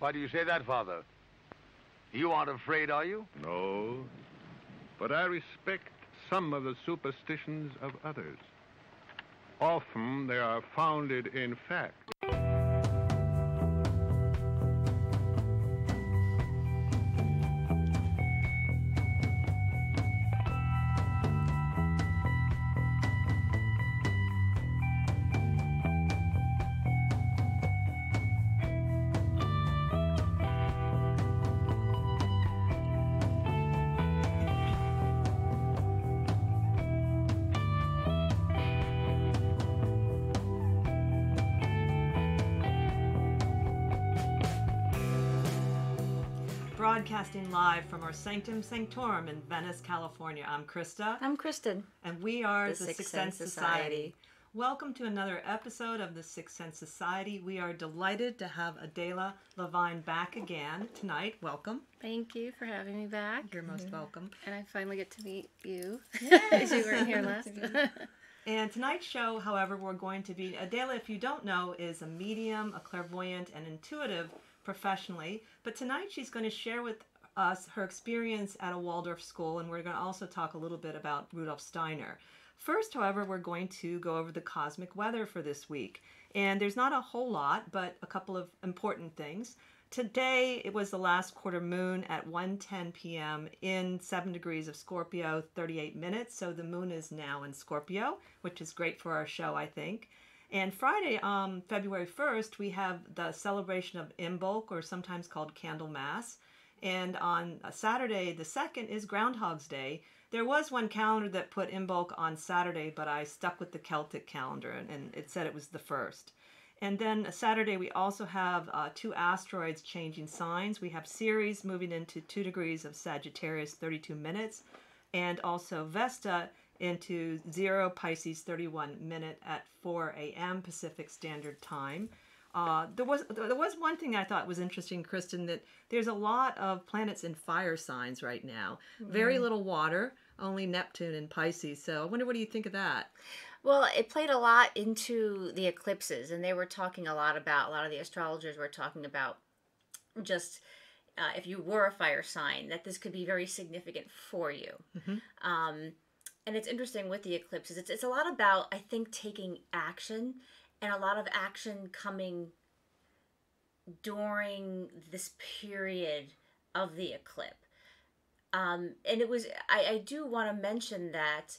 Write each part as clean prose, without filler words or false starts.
Why do you say that, Father? You aren't afraid, are you? No, but I respect some of the superstitions of others. Often they are founded in fact. Broadcasting live from our Sanctum Sanctorum in Venice, California. I'm Krista. I'm Kristen. And we are the Sixth Sixth Sense Sense Society. Society. Welcome to another episode of the Sixth Sense Society. We are delighted to have Adela Lavine back again tonight. Welcome. Thank you for having me back. You're most welcome. And I finally get to meet you. Yes. Because you weren't here last. And tonight's show, however, we're going to be... Adela, if you don't know, is a medium, a clairvoyant, and intuitive professionally. But tonight she's going to share with us her experience at a Waldorf school, and we're going to also talk a little bit about Rudolph Steiner. First, however, we're going to go over the cosmic weather for this week. And there's not a whole lot, but a couple of important things. Today, it was the last quarter moon at 1:10 p.m. in 7 degrees of Scorpio, 38 minutes. So the moon is now in Scorpio, which is great for our show, I think. And Friday, February 1st, we have the celebration of Imbolc, or sometimes called Candlemas. And on Saturday, the 2nd, is Groundhog's Day. There was one calendar that put Imbolc on Saturday, but I stuck with the Celtic calendar, and it said it was the 1st. And then Saturday, we also have 2 asteroids changing signs. We have Ceres moving into 2 degrees of Sagittarius, 32 minutes, and also Vesta into 0 Pisces, 31 minute at 4 a.m. Pacific Standard Time. There was one thing I thought was interesting, Kristen, that there's a lot of planets in fire signs right now. Very little water, only Neptune and Pisces. So I wonder, what do you think of that? Well, it played a lot into the eclipses, and they were talking a lot of the astrologers were talking about just if you were a fire sign, that this could be very significant for you. Mm-hmm. And it's interesting with the eclipses. It's a lot about, I think, taking action, and a lot of action coming during this period of the eclipse. And it was, I do want to mention that,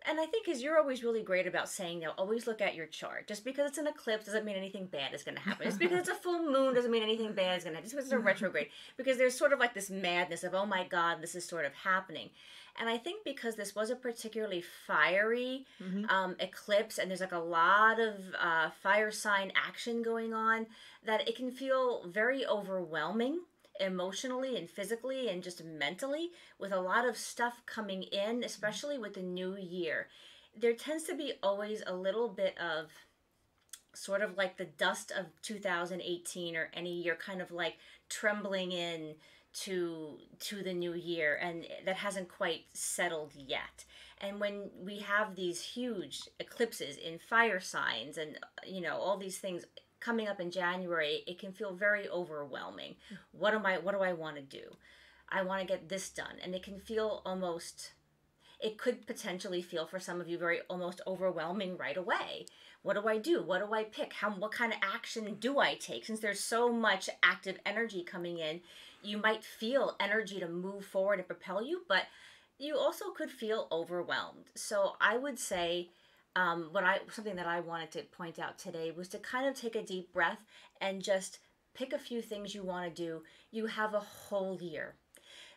and I think you're always really great about saying, always look at your chart. Just because it's an eclipse doesn't mean anything bad is going to happen. Just because it's a full moon doesn't mean anything bad is going to happen. Just because it's a retrograde. Because there's sort of like this madness of, oh my God, this is sort of happening. And I think because this was a particularly fiery eclipse, and there's like a lot of fire sign action going on, that it can feel very overwhelming emotionally and physically and just mentally, with a lot of stuff coming in, especially with the new year. There tends to be always a little bit of sort of like the dust of 2018 or any year kind of like trembling in to the new year, and that hasn't quite settled yet. And when we have these huge eclipses in fire signs and all these things coming up in January, it can feel very overwhelming. What do I want to do? I want to get this done. And it can feel it could potentially feel for some of you very almost overwhelming right away. What do I do? What do I pick? What kind of action do I take? Since there's so much active energy coming in, you might feel energy to move forward and propel you, but you also could feel overwhelmed. So I would say, something that I wanted to point out today was to kind of take a deep breath and just pick a few things you want to do. You have a whole year.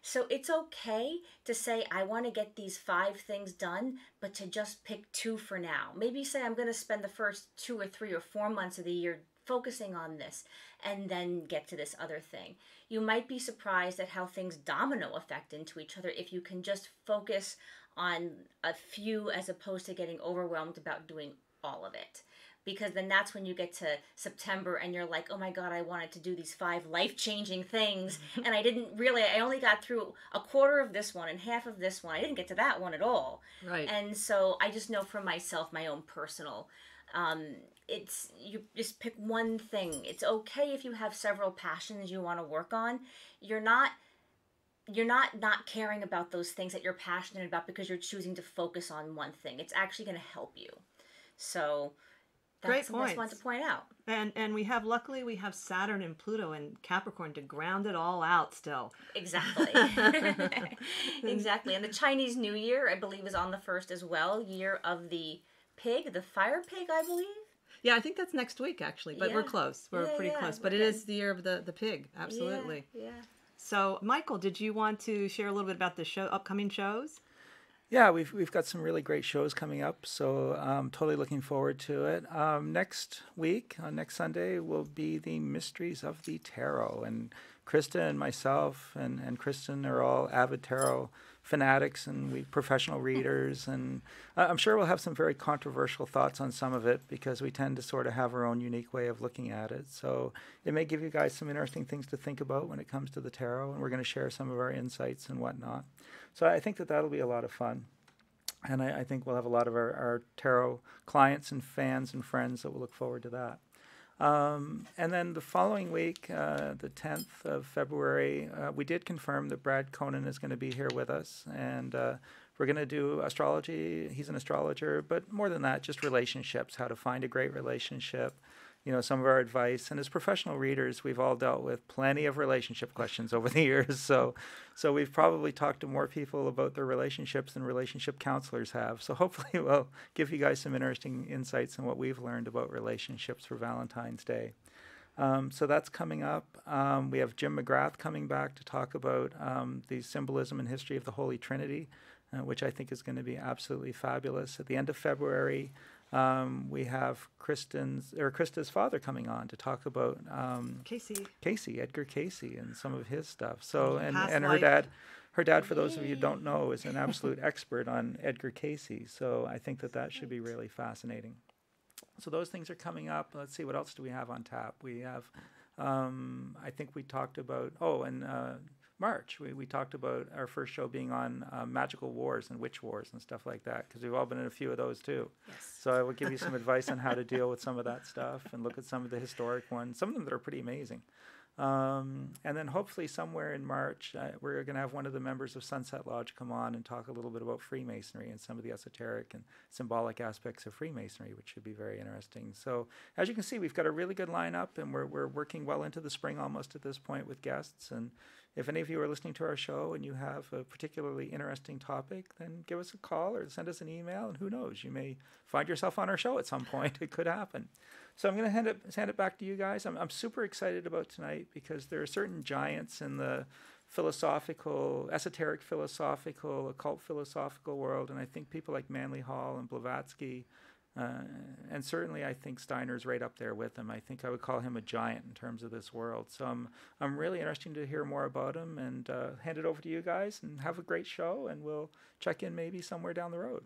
So it's okay to say, I want to get these 5 things done, but to just pick 2 for now. Maybe say, I'm going to spend the first 2 or 3 or 4 months of the year focusing on this, and then get to this other thing. You might be surprised at how things domino effect into each other if you can just focus on a few as opposed to getting overwhelmed about doing all of it. Because then that's when you get to September and you're like, oh my God, I wanted to do these 5 life-changing things, and I only got through a quarter of this one and half of this one. I didn't get to that one at all. Right. And so I just know for myself, my own personal It's you just pick one thing. It's okay if you have several passions you want to work on. You're not caring about those things that you're passionate about because you're choosing to focus on one thing. It's actually going to help you. So Great that's what I just want points. to point out. And luckily we have Saturn and Pluto and Capricorn to ground it all out still. Exactly. Exactly. And the Chinese New Year, I believe, is on the 1st as well. Year of the pig, the fire pig, I believe. Yeah, I think that's next week actually, but we're Yeah. close. We're Yeah, pretty yeah, close. we're But it good. is the year of the pig. Absolutely. Yeah. So, Michael, did you want to share a little bit about the upcoming shows? Yeah, we've got some really great shows coming up, so I'm totally looking forward to it. Next week, next Sunday, will be the Mysteries of the Tarot, and Krista and myself and Kristen are all avid tarot fanatics and we professional readers, and I'm sure we'll have some very controversial thoughts on some of it because we tend to sort of have our own unique way of looking at it. So it may give you guys some interesting things to think about when it comes to the tarot, and we're going to share some of our insights and whatnot. So I think that that'll be a lot of fun. And I think we'll have a lot of our tarot clients and fans and friends that will look forward to that. And then the following week, the 10th of February, we did confirm that Brad Conan is going to be here with us. And we're going to do astrology. He's an astrologer, but more than that, just relationships, how to find a great relationship. You know, some of our advice. And as professional readers, we've all dealt with plenty of relationship questions over the years. So we've probably talked to more people about their relationships than relationship counselors have. So hopefully we'll give you guys some interesting insights on what we've learned about relationships for Valentine's Day. So that's coming up. We have Jim McGrath coming back to talk about the symbolism and history of the Holy Trinity, which I think is going to be absolutely fabulous. At the end of February, we have Krista's father coming on to talk about Edgar Casey, and some of his stuff. So and her dad, for those of you who don't know, is an absolute expert on Edgar Casey. So I think that should be really fascinating. So those things are coming up. Let's see, what else do we have on tap? We have, I think we talked about, March, we talked about our first show being on magical wars and witch wars and stuff like that, because we've all been in a few of those too. Yes. So I will give you some advice on how to deal with some of that stuff and look at some of the historic ones, some of them that are pretty amazing. And then hopefully somewhere in March, we're going to have one of the members of Sunset Lodge come on and talk a little bit about Freemasonry and some of the esoteric and symbolic aspects of Freemasonry, which should be very interesting. So as you can see, we've got a really good lineup, and we're working well into the spring almost at this point with guests. And if any of you are listening to our show and you have a particularly interesting topic, then give us a call or send us an email, and who knows, you may find yourself on our show at some point. It could happen. So I'm going to hand it back to you guys. I'm super excited about tonight because there are certain giants in the esoteric philosophical, occult philosophical world, and I think people like Manly Hall and Blavatsky, and certainly I think Steiner's right up there with him. I think I would call him a giant in terms of this world. So I'm really interested to hear more about him, and hand it over to you guys, and have a great show, and we'll check in maybe somewhere down the road.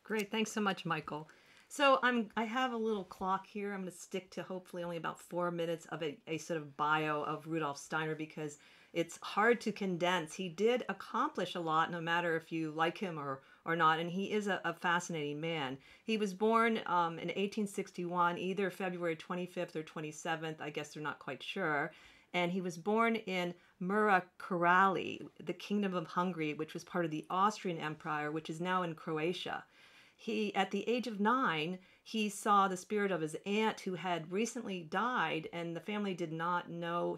Great. Thanks so much, Michael. So I have a little clock here. I'm going to stick to hopefully only about 4 minutes of a sort of bio of Rudolph Steiner, because it's hard to condense. He did accomplish a lot, no matter if you like him or not, and he is a fascinating man. He was born in 1861, either February 25th or 27th. I guess they're not quite sure. And he was born in Mura-Karalis, the Kingdom of Hungary, which was part of the Austrian Empire, which is now in Croatia. At the age of 9, he saw the spirit of his aunt who had recently died, and the family did not know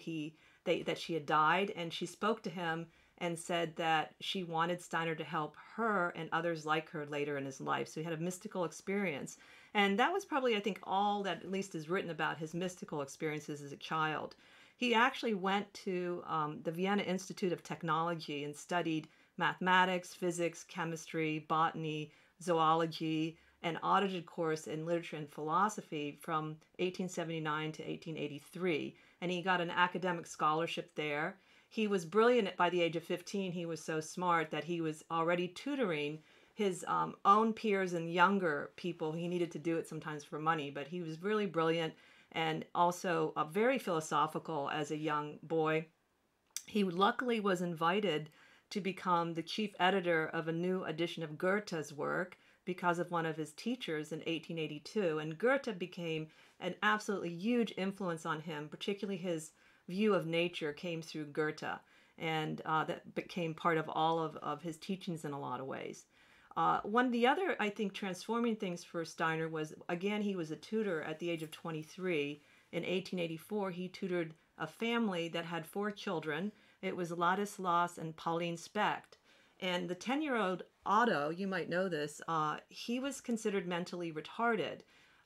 that she had died, and she spoke to him and said that she wanted Steiner to help her and others like her later in his life. So he had a mystical experience. And that was probably, I think, all that at least is written about his mystical experiences as a child. He actually went to the Vienna Institute of Technology and studied mathematics, physics, chemistry, botany, zoology, an audited course in literature and philosophy from 1879 to 1883. And he got an academic scholarship there. He was brilliant by the age of 15. He was so smart that he was already tutoring his own peers and younger people. He needed to do it sometimes for money, but he was really brilliant and also very philosophical as a young boy. He luckily was invited to become the chief editor of a new edition of Goethe's work, because of one of his teachers in 1882. And Goethe became an absolutely huge influence on him, particularly his view of nature came through Goethe. And that became part of all of his teachings in a lot of ways. One of the other, I think, transforming things for Steiner was, again, he was a tutor at the age of 23. In 1884, he tutored a family that had 4 children. It was Ladislas and Pauline Specht. And the 10-year-old Otto, you might know this, he was considered mentally retarded,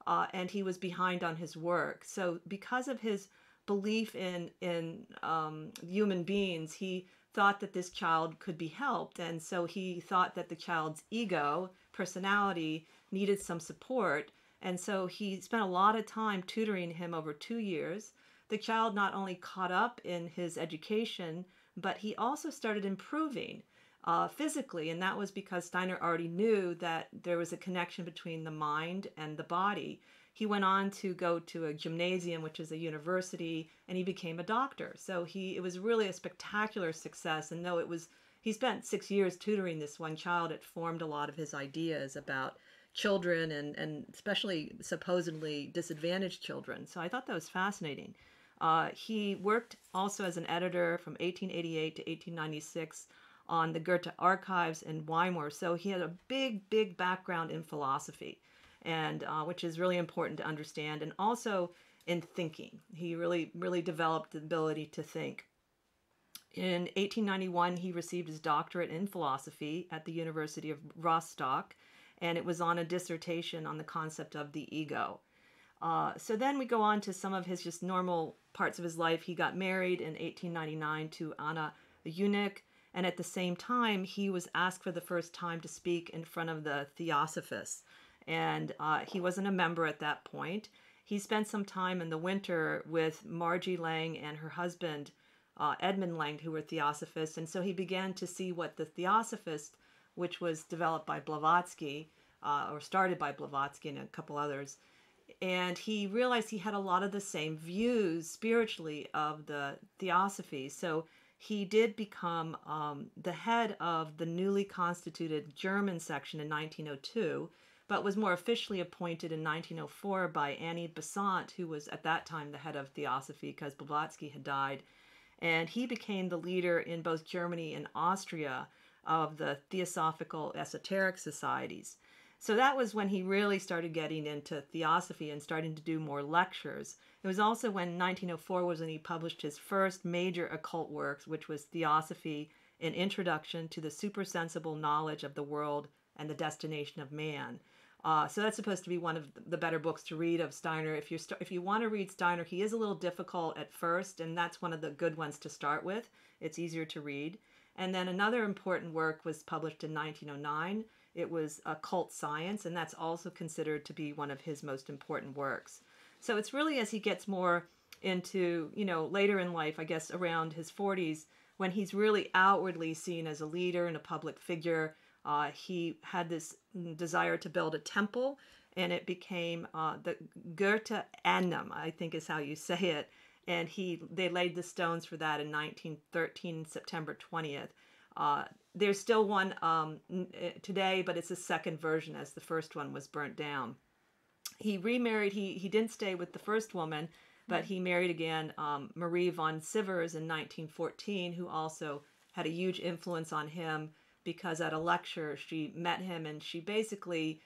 and he was behind on his work. So because of his belief in human beings, he thought that this child could be helped, and so he thought that the child's ego, personality, needed some support, and so he spent a lot of time tutoring him over 2 years. The child not only caught up in his education, but he also started improving physically, and that was because Steiner already knew that there was a connection between the mind and the body. He went on to go to a gymnasium, which is a university, and he became a doctor. So it was really a spectacular success. And though he spent 6 years tutoring this one child, it formed a lot of his ideas about children and especially supposedly disadvantaged children. So I thought that was fascinating. He worked also as an editor from 1888 to 1896 on the Goethe archives in Weimar. So he had a big background in philosophy, and which is really important to understand, and also in thinking. He really developed the ability to think. In 1891, he received his doctorate in philosophy at the University of Rostock, and it was on a dissertation on the concept of the ego. So then we go on to some of his just normal parts of his life. He got married in 1899 to Anna, a eunuch, and at the same time, he was asked for the first time to speak in front of the Theosophists. And he wasn't a member at that point. He spent some time in the winter with Margie Lang and her husband, Edmund Lang, who were Theosophists. And so he began to see what the Theosophist, which was developed by Blavatsky, or started by Blavatsky and a couple others. And he realized he had a lot of the same views spiritually of the Theosophy. So he did become the head of the newly constituted German section in 1902, but was more officially appointed in 1904 by Annie Besant, who was at that time the head of Theosophy because Blavatsky had died. And he became the leader in both Germany and Austria of the Theosophical Esoteric Societies. So that was when he really started getting into Theosophy and starting to do more lectures. It was also when 1904 was when he published his first major occult works, which was Theosophy, an Introduction to the Supersensible Knowledge of the World and the Destination of Man. So that's supposed to be one of the better books to read of Steiner. If you want to read Steiner, he is a little difficult at first, and that's one of the good ones to start with. It's easier to read. And then another important work was published in 1909. It was Occult Science, and that's also considered to be one of his most important works. So it's really as he gets more into, later in life, I guess around his 40s, when he's really outwardly seen as a leader and a public figure. He had this desire to build a temple, and it became the Goethe Annum, I think is how you say it. And they laid the stones for that in 1913, September 20th. There's still one today, but it's a second version as the first one was burnt down. He remarried. He didn't stay with the first woman, but he married again Marie von Sivers in 1914, who also had a huge influence on him because at a lecture she met him and she basically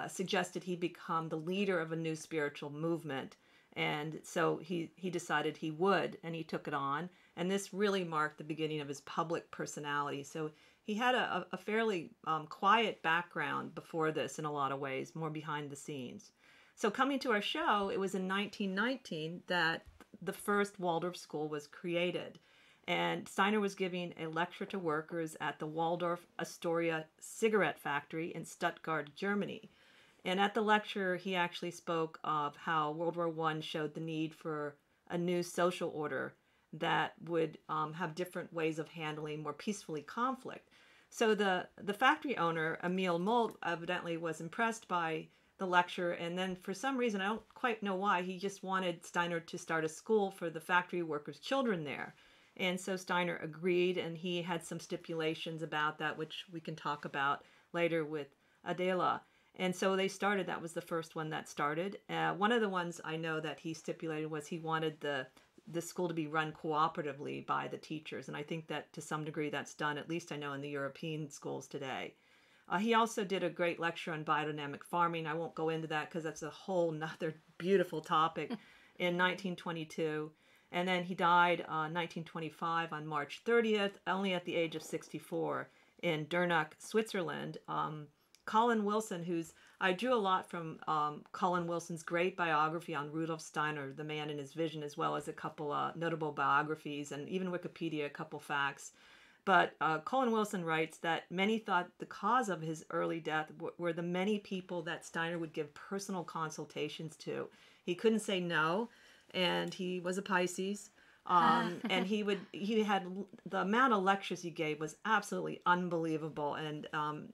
suggested he become the leader of a new spiritual movement. And so he decided he would, and he took it on. And this really marked the beginning of his public personality. So he had a fairly quiet background before this in a lot of ways, more behind the scenes. So coming to our show, it was in 1919 that the first Waldorf School was created. And Steiner was giving a lecture to workers at the Waldorf Astoria cigarette factory in Stuttgart, Germany. And at the lecture, he actually spoke of how World War I showed the need for a new social order that would have different ways of handling more peacefully conflict. So the factory owner, Emil Molt, evidently was impressed by the lecture, and then for some reason, I don't quite know why, he just wanted Steiner to start a school for the factory workers' children there. And so Steiner agreed, and he had some stipulations about that, which we can talk about later with Adela. And so they started, that was the first one that started. One of the ones I know that he stipulated was he wanted the school to be run cooperatively by the teachers. And I think that to some degree that's done, at least I know in the European schools today. He also did a great lecture on biodynamic farming. I won't go into that because that's a whole nother beautiful topic in 1922. And then he died 1925 on March 30th, only at the age of 64 in Dernach, Switzerland. Colin Wilson, I drew a lot from Colin Wilson's great biography on Rudolph Steiner, The Man and His Vision, as well as a couple notable biographies and even Wikipedia, a couple facts. But Colin Wilson writes that many thought the cause of his early death were the many people that Steiner would give personal consultations to. He couldn't say no, and he was a Pisces. And he had the amount of lectures he gave was absolutely unbelievable. And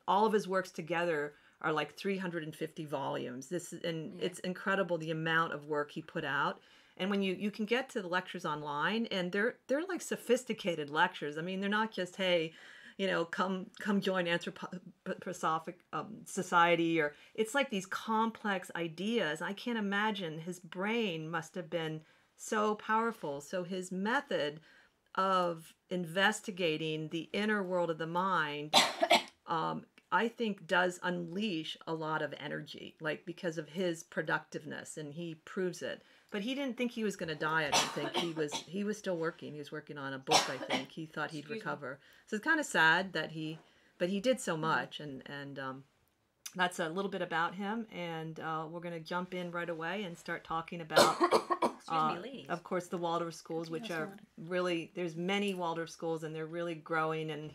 all of his works together are like 350 volumes. It's incredible the amount of work he put out. And when you can get to the lectures online, and they're like sophisticated lectures. I mean, they're not just, hey, come join Anthroposophic Society, or it's like these complex ideas. I can't imagine, his brain must have been so powerful. So his method of investigating the inner world of the mind, I think does unleash a lot of energy, like because of his productiveness, and he proves it. But he didn't think he was going to die. I don't think he was still working. He was working on a book. I think he thought he'd recover. So it's kind of sad that he did so much, and that's a little bit about him. And we're going to jump in right away and start talking about, of course, the Waldorf schools, which are really, there's many Waldorf schools, and they're really growing. And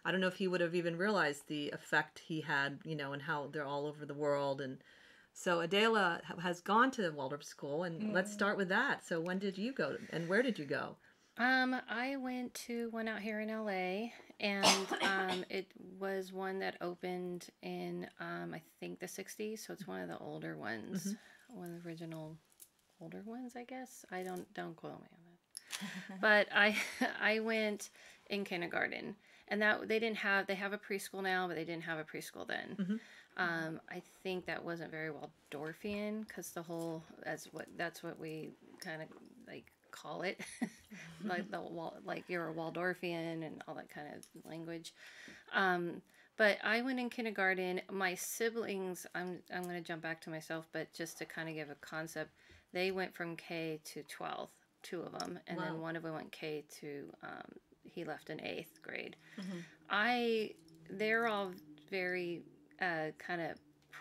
I don't know if he would have even realized the effect he had, and how they're all over the world. And so Adela has gone to Waldorf School, and let's start with that. So when did you go, and where did you go? I went to one out here in LA, and it was one that opened in I think the 60s, so it's one of the older ones, one of the original older ones, I guess. Don't quote me on that. But I went in kindergarten, and that they have a preschool now, but they didn't have a preschool then. I think that wasn't very Waldorfian, because that's what we kind of like call it, like you're a Waldorfian and all that kind of language. But I went in kindergarten. My siblings, I'm going to jump back to myself, but just to kind of give a concept, they went from K to 12, two of them, and then one of them went K to he left in 8th grade. They're all very kind of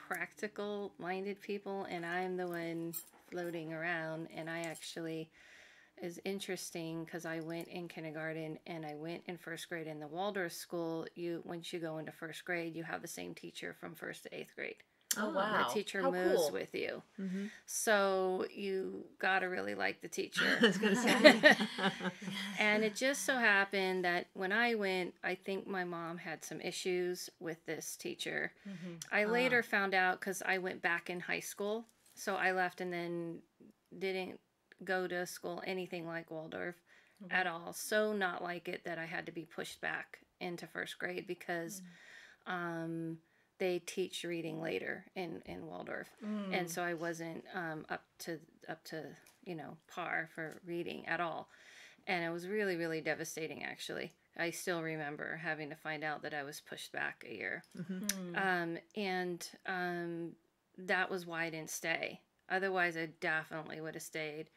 practical minded people, and I'm the one floating around. And I actually is interesting because I went in kindergarten and I went in 1st grade in the Waldorf school. Once you go into 1st grade, you have the same teacher from 1st to 8th grade. Oh, wow. The teacher How moves cool. with you. So you gotta really like the teacher. I was going to say. And it just so happened that when I went, I think my mom had some issues with this teacher. I later found out because I went back in high school. So I left and then didn't go to school anything like Waldorf at all. So not like it that I had to be pushed back into 1st grade because they teach reading later in Waldorf. And so I wasn't up to par for reading at all. And it was really, really devastating, actually. I still remember having to find out that I was pushed back a year. And that was why I didn't stay. Otherwise, I definitely would have stayed.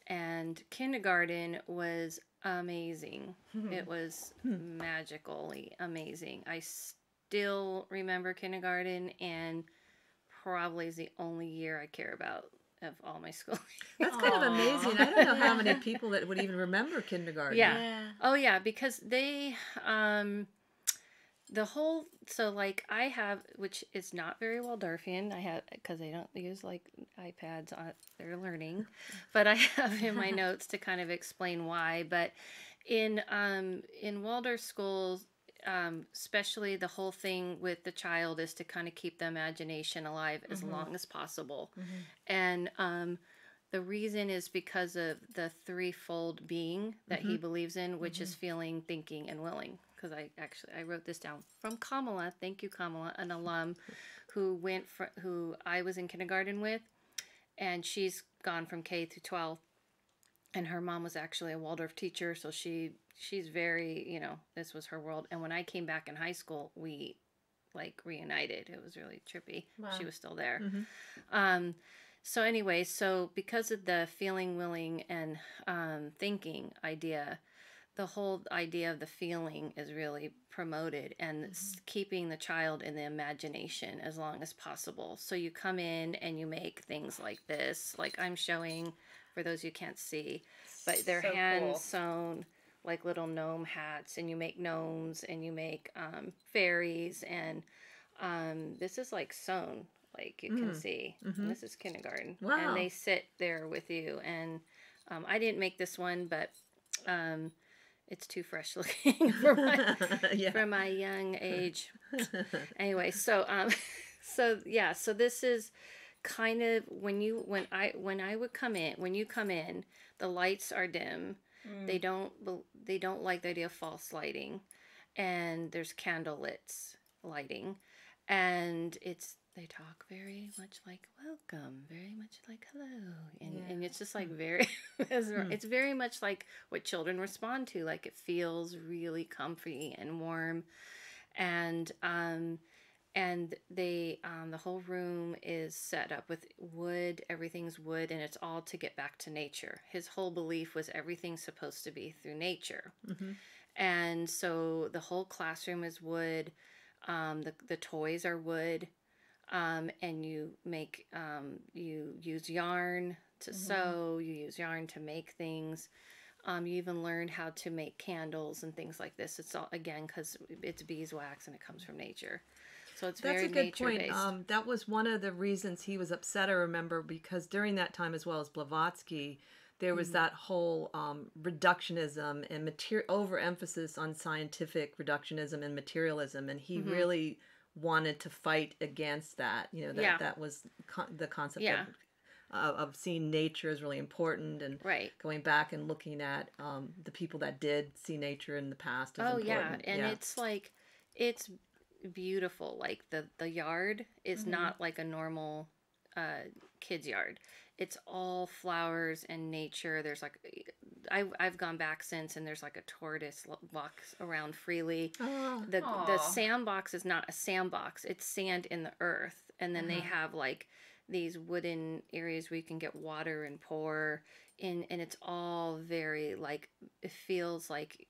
And kindergarten was amazing. It was magically amazing. I still remember kindergarten, and probably is the only year I care about of all my schooling. That's kind of amazing. I don't know how many people that would even remember kindergarten. Yeah. Oh, yeah, because they, so like I have, which is not very Waldorfian, because they don't use like iPads on their learning, but I have in my notes to kind of explain why. But in Waldorf schools, especially the whole thing with the child is to kind of keep the imagination alive as long as possible. And the reason is because of the threefold being that he believes in, which is feeling, thinking, and willing. because I wrote this down from Kamala. Thank you, Kamala, an alum who who I was in kindergarten with, and she's gone from K through 12, and her mom was actually a Waldorf teacher, so she's very, this was her world. And when I came back in high school, we like reunited. It was really trippy. Wow. She was still there. So anyway, because of the feeling, willing, and thinking idea, the whole idea of the feeling is really promoted, and keeping the child in the imagination as long as possible. So you come in and you make things like this, like I'm showing for those you can't see, but they're hand sewn like little gnome hats, and you make gnomes, and you make fairies, and this is like sewn, like you can see. And this is kindergarten. Wow. And they sit there with you, and I didn't make this one, but it's too fresh looking for my young age. Anyway, so this is kind of when you come in, the lights are dim. They don't like the idea of false lighting, and there's candlelit lighting, and they talk very much like welcome, very much like hello, and it's just like very it's very much like what children respond to. Like it feels really comfy and warm, and they the whole room is set up with wood. Everything's wood, and it's all to get back to nature. His whole belief was everything's supposed to be through nature. And so the whole classroom is wood. The toys are wood. And you make you use yarn to sew, you use yarn to make things. You even learn how to make candles and things like this. It's all, again, because it's beeswax and it comes from nature. So it's very nature-based. That's a good point. That was one of the reasons he was upset, I remember, because during that time, as well as Blavatsky, there was that whole reductionism and overemphasis on scientific reductionism and materialism, and he really wanted to fight against that. That was the concept of seeing nature is really important, and going back and looking at the people that did see nature in the past is important. It's like, it's beautiful. Like the yard is not like a normal kid's yard. It's all flowers and nature. There's like, I've gone back since, and there's like a tortoise walks around freely. The sandbox is not a sandbox. It's sand in the earth. And then they have like these wooden areas where you can get water and pour in, and it's all very like, it feels like,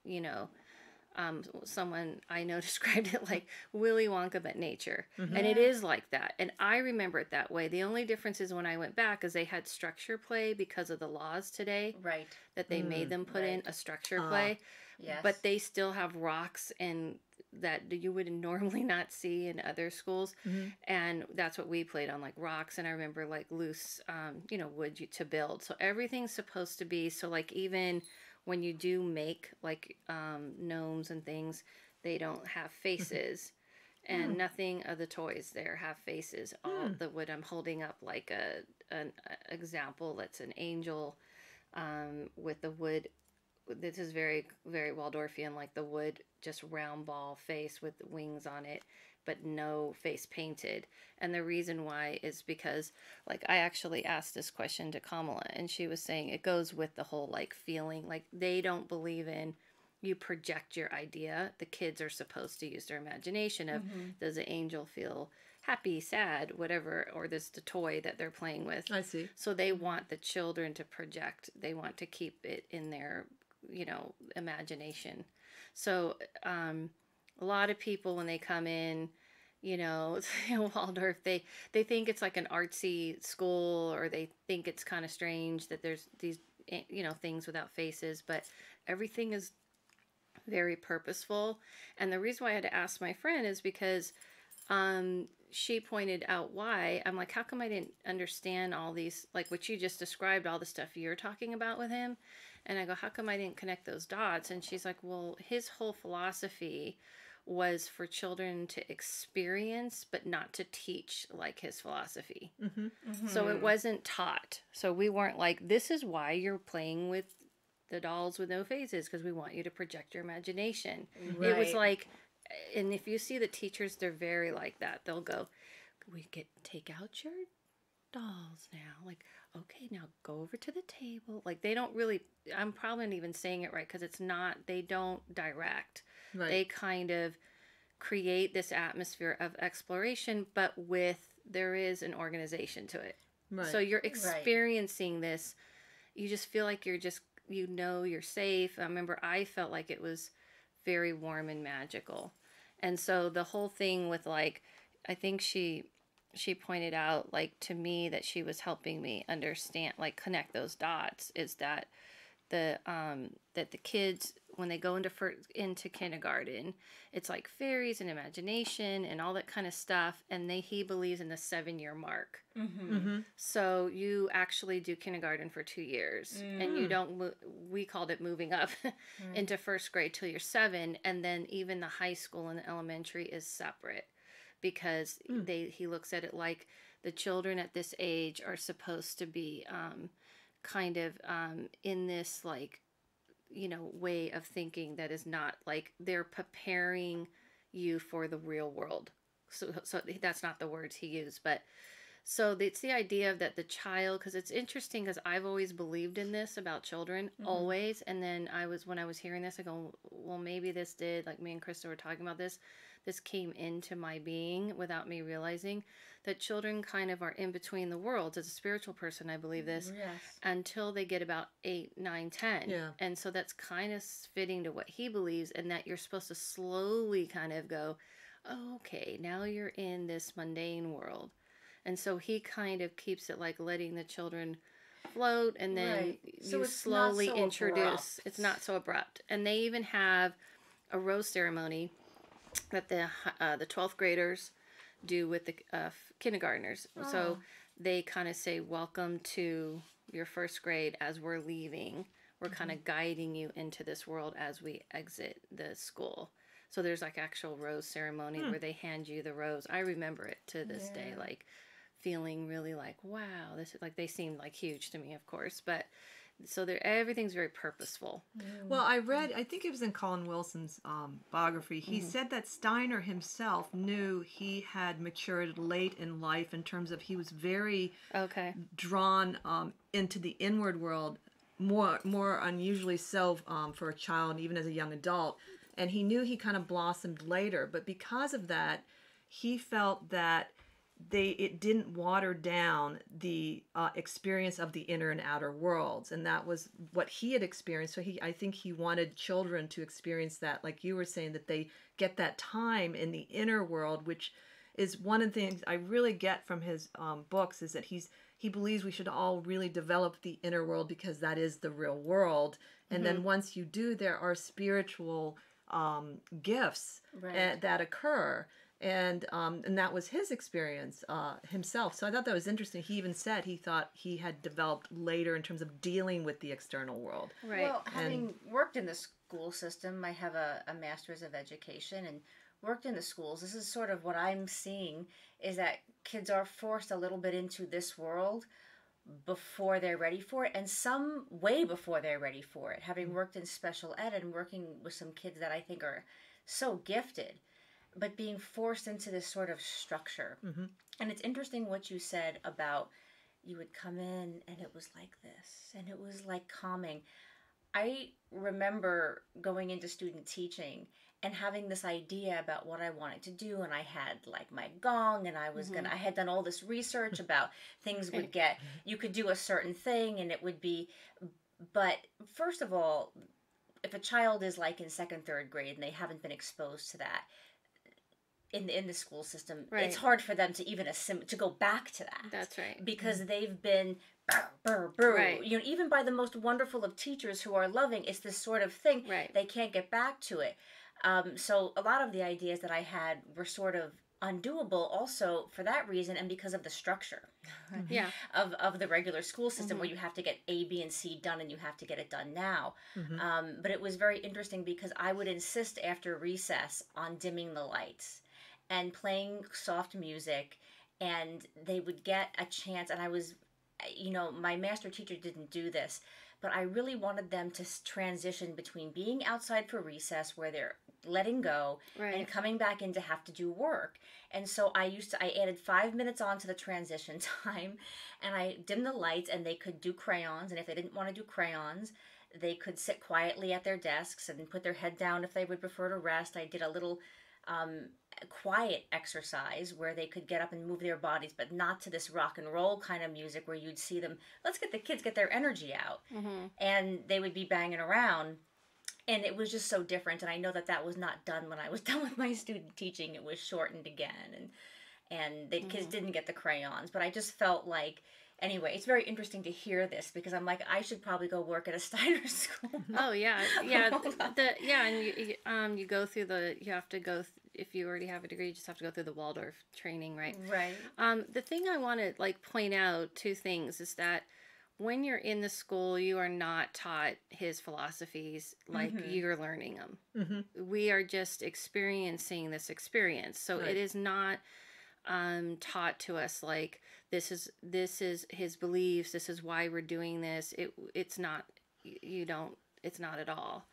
someone I know described it like Willy Wonka but nature. And it is like that, and I remember it that way. The only difference is when I went back is they had structure play because of the laws today, that they made them put in a structure play. But they still have rocks and that you would normally not see in other schools, and that's what we played on, like rocks. And I remember like loose wood to build, so everything's supposed to be, so like even when you do make like gnomes and things, they don't have faces, and nothing of the toys there have faces. All the wood, I'm holding up like an example that's an angel with the wood. This is very, very Waldorfian, like the wood, just round ball face with wings on it, but no face painted. And the reason why is because, like, I actually asked this question to Kamala, and she was saying it goes with the whole, like, feeling. Like, they don't believe in you project your idea. The kids are supposed to use their imagination of, does the angel feel happy, sad, whatever, or this the toy that they're playing with. I see. So they want the children to project. They want to keep it in their, imagination. So a lot of people, when they come in, Waldorf, they think it's like an artsy school, or they think it's kind of strange that there's these, things without faces, but everything is very purposeful. And the reason why I had to ask my friend is because she pointed out why. I'm like, how come I didn't understand all these, like what you just described, all the stuff you're talking about with him? And I go, how come I didn't connect those dots? And she's like, well, his whole philosophy was for children to experience, but not to teach, like his philosophy. So it wasn't taught. So we weren't like, this is why you're playing with the dolls with no faces because we want you to project your imagination. It was like, and if you see the teachers, they're very like that. They'll go, we take out your dolls now. Like, okay, now go over to the table. Like, they don't really, I'm probably not even saying it right because it's not, they don't direct. Right. They kind of create this atmosphere of exploration, but there is an organization to it. Right. So you're experiencing this. You just feel like you're safe. I remember I felt like it was very warm and magical. And so the whole thing with like, I think she pointed out like to me that she was helping me understand, like connect those dots, is that the kids, when they go into kindergarten, it's like fairies and imagination and all that kind of stuff, and he believes in the 7-year mark. So you actually do kindergarten for 2 years, and you don't. We called it moving up into first grade till you're 7, and then even the high school and the elementary is separate, because he looks at it like the children at this age are supposed to be kind of in this like, way of thinking that is not like they're preparing you for the real world. So that's not the words he used, but so it's the idea of that the child, because it's interesting because I've always believed in this about children, always. And then when I was hearing this, I go, well, maybe this did, like me and Krista were talking about this came into my being without me realizing that children kind of are in between the worlds. As a spiritual person, I believe this, until they get about 8, 9, 10. Yeah. And so that's kind of fitting to what he believes, and that you're supposed to slowly kind of go, oh, okay, now you're in this mundane world. And so he kind of keeps it like letting the children float, and then So you it's slowly not so introduce. abrupt. It's not so abrupt. And they even have a rose ceremony that the 12th graders do with the kindergartners. Oh. So they kind of say, welcome to your first grade. As we're leaving, we're kind of guiding you into this world as we exit the school. So there's like actual rose ceremony where they hand you the rose. I remember it to this day, like feeling really like, wow, this is like, they seemed like huge to me, of course, but so everything's very purposeful. Well, I think it was in Colin Wilson's biography, he said that Steiner himself knew he had matured late in life in terms of he was very drawn into the inward world, more unusually so for a child, even as a young adult. And he knew he kind of blossomed later, but because of that, he felt that it didn't water down the experience of the inner and outer worlds, and that was what he had experienced. So I think he wanted children to experience that, like you were saying, that they get that time in the inner world, which is one of the things I really get from his books, is that he believes we should all really develop the inner world because that is the real world, and then once you do, there are spiritual gifts that occur. And that was his experience himself. So I thought that was interesting. He even said he thought he had developed later in terms of dealing with the external world. Right. Well, having worked in the school system, I have a master's of education and worked in the schools. This is sort of what I'm seeing, is that kids are forced a little bit into this world before they're ready for it, and some way before they're ready for it. Having worked in special ed and working with some kids that I think are so gifted, but being forced into this sort of structure. And it's interesting what you said about you would come in and it was like this, and it was like calming. I remember going into student teaching and having this idea about what I wanted to do, and I had like my gong, and I had done all this research about things you could do a certain thing and it would be, but first of all, if a child is like in 2nd, 3rd grade and they haven't been exposed to that, in the school system, it's hard for them to even to go back to that. That's right. Because they've been even by the most wonderful of teachers who are loving, it's this sort of thing. They can't get back to it. So a lot of the ideas that I had were sort of undoable also for that reason, and because of the structure of the regular school system, where you have to get A, B, and C done, and you have to get it done now. But it was very interesting because I would insist after recess on dimming the lights and playing soft music, and they would get a chance, and I was my master teacher didn't do this, but I really wanted them to transition between being outside for recess where they're letting go and coming back in to have to do work. And so I added 5 minutes onto the transition time, and I dimmed the lights, and they could do crayons. And if they didn't want to do crayons, they could sit quietly at their desks and put their head down if they would prefer to rest. I did a little quiet exercise where they could get up and move their bodies, but not to this rock and roll kind of music where you'd see them, let's get the kids, get their energy out. And they would be banging around. And it was just so different. And I know that was not done when I was done with my student teaching. It was shortened again. And the kids didn't get the crayons. But I just felt like, anyway, it's very interesting to hear this because I'm like, I should probably go work at a Steiner school. Oh, yeah. And you go through you have to go, if you already have a degree, you just have to go through the Waldorf training, right? Right. The thing I want to, point out, two things, is that when you're in the school, you are not taught his philosophies like you're learning them. We are just experiencing this experience. So it is not taught to us like this is his beliefs, this is why we're doing this. It's not at all.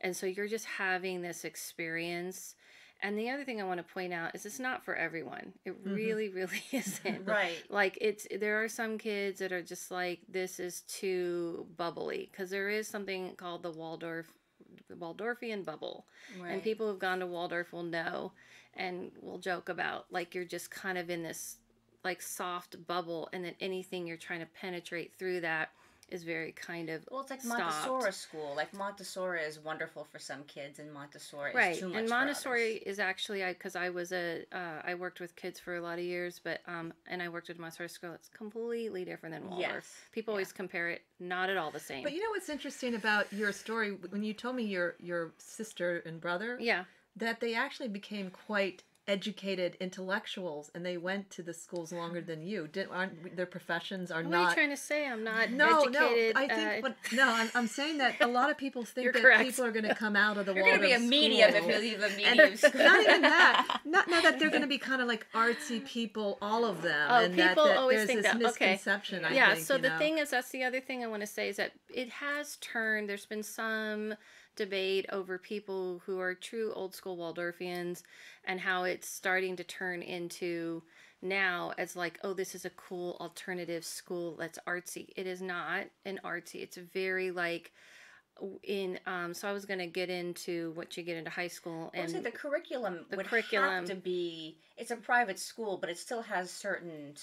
And so you're just having this experience. And the other thing I want to point out is it's not for everyone. It really, really isn't. Right. Like there are some kids that are just like, this is too bubbly, because there is something called the Waldorfian bubble. Right. And people who've gone to Waldorf will know and will joke about, like, you're just kind of in this like soft bubble, and then anything you're trying to penetrate through that is very kind of well, it's like stopped. Montessori school. Like Montessori is wonderful for some kids, and Montessori is too much and Montessori for others. is actually, because I worked with kids for a lot of years, but and I worked at Montessori school. It's completely different than Waldorf. Yes. People always compare it, not at all the same. But you know what's interesting about your story, when you told me your sister and brother, that they actually became quite educated intellectuals, and they went to the schools longer than you. Aren't their professions are what not? What are you trying to say? I'm not No. educated. I think, I'm saying that a lot of people think that correct. people are going to come out of the You're Waldorf going to be a medium school. if you leave a medium school. Not even that. Not that they're going to be kind of like artsy people, all of them. Oh, and people that always there's think this that. misconception. Okay. I think, So the thing is, that's the other thing I want to say, is that it has turned. There's been some debate over people who are true old school Waldorfians and how it's starting to turn into now as like, oh, this is a cool alternative school that's artsy. It is not an artsy. It's very like so I was going to get into what you get into high school, and the curriculum would have to be, it's a private school, but it still has certain,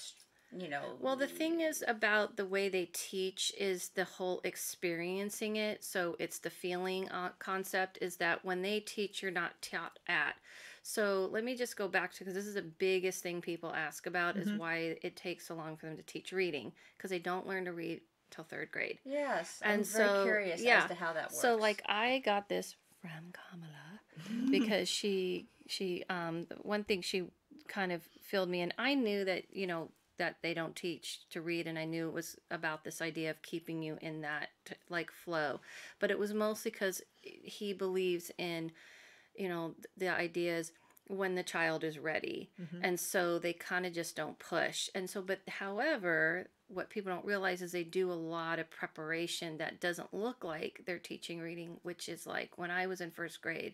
Well, the thing is about the way they teach is the whole experiencing it. So it's the feeling concept, is that when they teach, you're not taught at. So let me just go back to, because this is the biggest thing people ask about, is why it takes so long for them to teach reading, because they don't learn to read till 3rd grade. Yes, I'm very curious as to how that works. So like I got this from Kamala because she one thing she kind of filled me in. I knew that, that they don't teach to read, and I knew it was about this idea of keeping you in that like flow, but it was mostly because he believes in, the ideas when the child is ready. And so they kind of just don't push. And so, but however, what people don't realize is they do a lot of preparation that doesn't look like they're teaching reading, which is like when I was in 1st grade,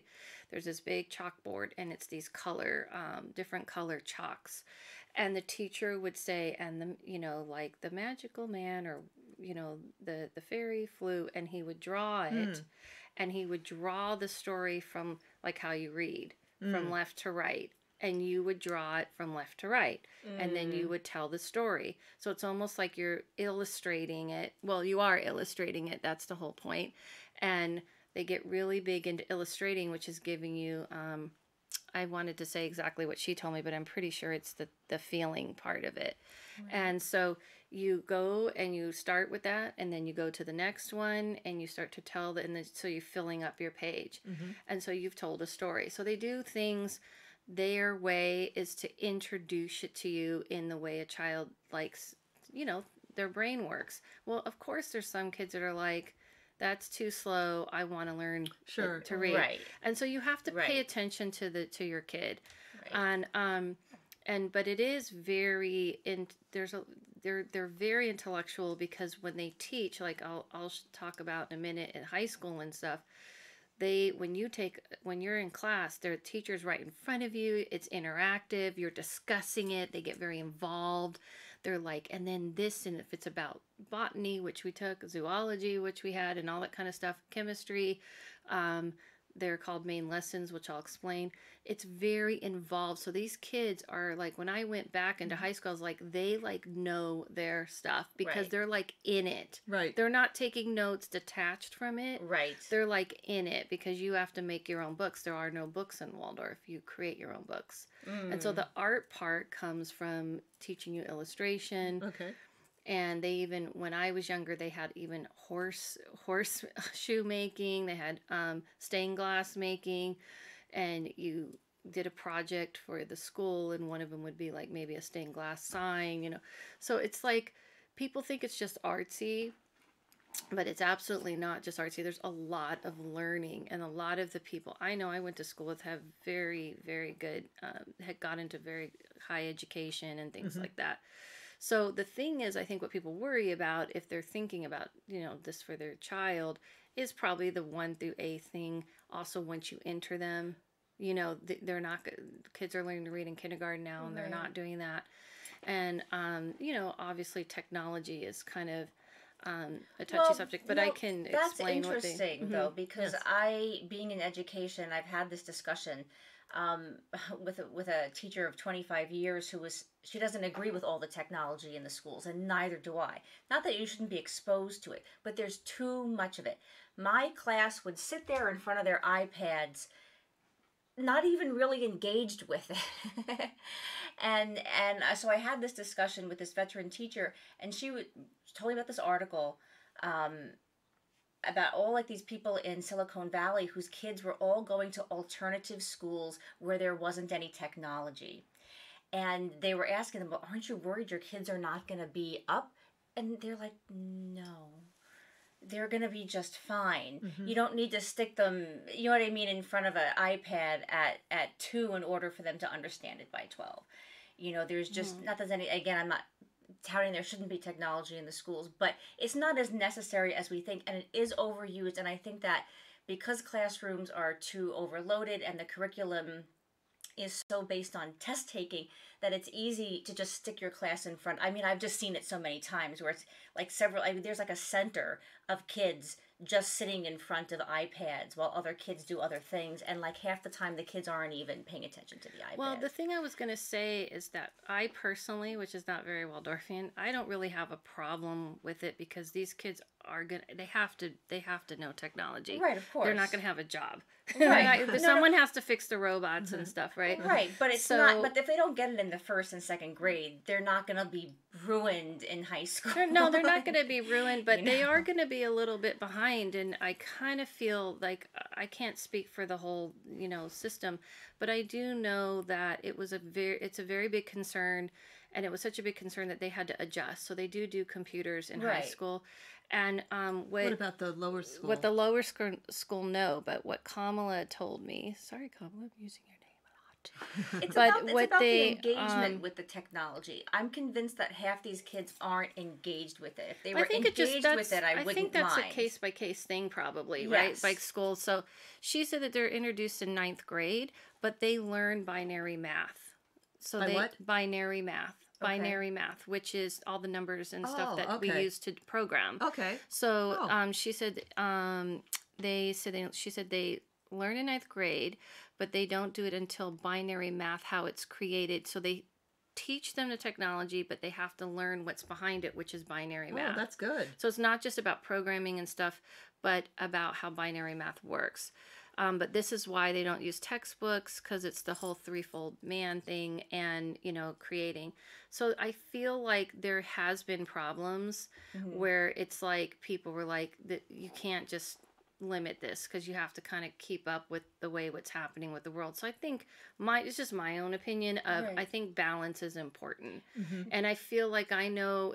there's this big chalkboard, and it's these different color chalks. And the teacher would say, and like the magical man, or, the fairy flew, and he would draw it, and he would draw the story from like how you read, from left to right. And you would draw it from left to right. And then you would tell the story. So it's almost like you're illustrating it. Well, you are illustrating it. That's the whole point. And they get really big into illustrating, which is giving you, I wanted to say exactly what she told me, but I'm pretty sure it's the feeling part of it. Right. And so you go and you start with that, and then you go to the next one, and you start to tell so you're filling up your page. And so you've told a story. So they do things. Their way is to introduce it to you in the way a child likes, their brain works. Well, of course, there's some kids that are like, that's too slow. I want to learn to read. Right. And so you have to pay attention to your kid. Right. But it is very, they're very intellectual, because when they teach, like I'll talk about in a minute at high school and stuff, when you're in class, their teacher's right in front of you. It's interactive. You're discussing it. They get very involved. They're like, and then this, and if it's about botany, which we took, zoology, which we had, and all that kind of stuff, chemistry, they're called main lessons, which I'll explain. It's very involved. So these kids are like, when I went back into high school, I was like, they like know their stuff, because they're like in it. Right. They're not taking notes detached from it. Right. They're like in it, because you have to make your own books. There are no books in Waldorf. You create your own books. And so the art part comes from teaching you illustration. Okay. And they even, when I was younger, they had even horse shoe making. They had stained glass making, and you did a project for the school, and one of them would be like maybe a stained glass sign, you know. So it's like, people think it's just artsy, but it's absolutely not just artsy. There's a lot of learning, and a lot of the people I know I went to school with have very, very good, had got into very high education and things like that. So the thing is, I think what people worry about, if they're thinking about, you know, this for their child, is probably the 1 through 8 thing. Also, once you enter them, you know, they're not, kids are learning to read in kindergarten now, and they're not doing that. And, you know, obviously technology is kind of a touchy subject, but I can explain what they... That's interesting, though, because being in education, I've had this discussion with a teacher of 25 years she doesn't agree with all the technology in the schools, and neither do I. Not that you shouldn't be exposed to it, but there's too much of it. My class would sit there in front of their iPads, not even really engaged with it. and so I had this discussion with this veteran teacher, and she told me about this article about all like these people in Silicon Valley whose kids were all going to alternative schools where there wasn't any technology. And they were asking them, well, aren't you worried your kids are not going to be up? And they're like, no, they're going to be just fine. You don't need to stick them, you know what I mean, in front of an iPad at 2 in order for them to understand it by 12. You know, there's just, not that any, again, I'm not touting there shouldn't be technology in the schools, but it's not as necessary as we think, and it is overused. And I think that because classrooms are too overloaded and the curriculum is so based on test taking, that it's easy to just stick your class in front. I mean, I've just seen it so many times where it's like there's like a center of kids just sitting in front of iPads while other kids do other things, and like half the time the kids aren't even paying attention to the iPad. Well, the thing I was going to say is that I personally, which is not very Waldorfian, I don't really have a problem with it, because these kids are going to, they have to know technology. Right, of course. They're not going to have a job. Right. Someone has to fix the robots and stuff, right? Right, but it's not, but if they don't get it in the 1st and 2nd grade, they're not going to be ruined in high school. They're not going to be ruined, but they are going to be a little bit behind. And I kind of feel like, I can't speak for the whole, you know, system, but I do know that it's a very big concern, and it was such a big concern that they had to adjust. So they do computers in high school. And what about the lower school? What the lower school know, but what Kamala told me, sorry Kamala, I'm using your name a lot. It's about the engagement with the technology. I'm convinced that half these kids aren't engaged with it. If they were engaged with it, I wouldn't mind. I think that's a case-by-case thing probably, right? By school. So she said that they're introduced in 9th grade, but they learn binary math. So binary math. Binary math, which is all the numbers and stuff that we use to program. Okay. So she said she said they learn in 9th grade, but they don't do it until binary math, how it's created. So they teach them the technology, but they have to learn what's behind it, which is binary math. Oh, that's good. So it's not just about programming and stuff, but about how binary math works. But this is why they don't use textbooks, because it's the whole threefold man thing and, you know, creating. So I feel like there has been problems where it's like people were like, that you can't just limit this, because you have to kind of keep up with the way what's happening with the world. So I think it's just my own opinion of, I think balance is important. And I feel like I know